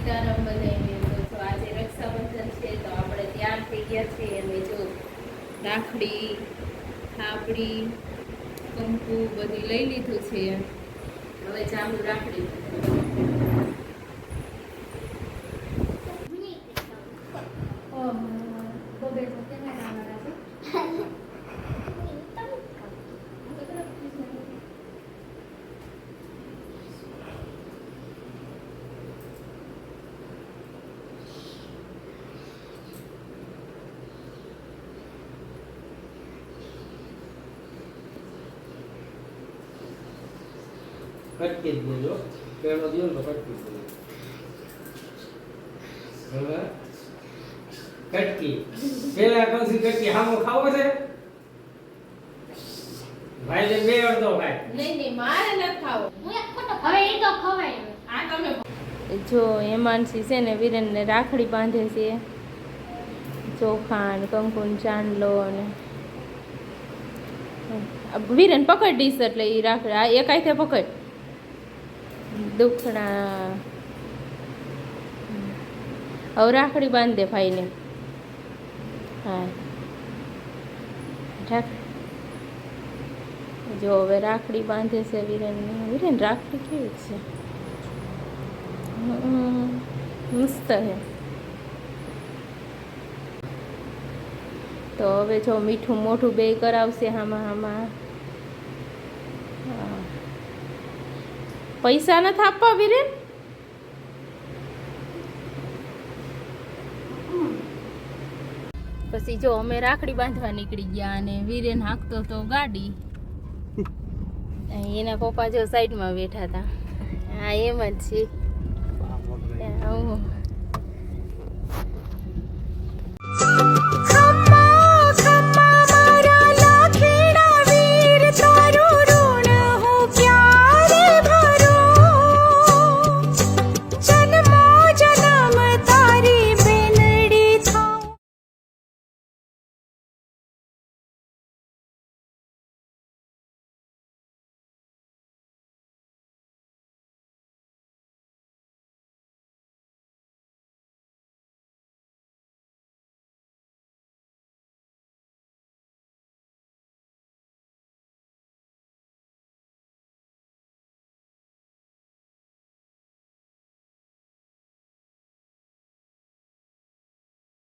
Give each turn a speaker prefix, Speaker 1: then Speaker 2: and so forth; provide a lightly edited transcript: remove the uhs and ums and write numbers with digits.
Speaker 1: સીતારામ બધાને. તો આજે રક્ષાબંધન છે તો આપણે તૈયાર થઈ ગયા છીએ અને જો રાખડી, થાપડી, કંકુ બધી લઈ લીધું છે. હવે ચાલુ રાખડી.
Speaker 2: કટકી દેજો પેલો દિયો તો કટકી દેજો હવે કટકી પેલા કોસી કટકી હામો ખાવો છે ભાઈ ને બે અડધો ખાય
Speaker 1: નહીં મારે ન ખાવો.
Speaker 3: હવે એ તો ખવાય.
Speaker 1: આ તમે જો હેમાંશી છે ને વિરેનને રાખડી બાંધે છે. ચોખા ને કંકુન ચાંદલો અને વિરેન પકડ દીશ એટલે એ રાખડી આ એક હાથે પકડ. દુખણા હવે રાખડી બાંધ દે ભાઈને. હા જો હવે રાખડી બાંધે છે વિરેનને. વિરેન રાખડી કેવી છે, મસ્ત હે. તો હવે જો મીઠું મોઢું બે કરાવશે આમાં. પૈસા નથી આપવા વિરેન. પછી જો અમે રાખડી બાંધવા નીકળી ગયા અને વિરેન હાંકતો તો ગાડી. એના પપ્પા જો સાઈડમાં બેઠા હતા. હા એમ જ છે.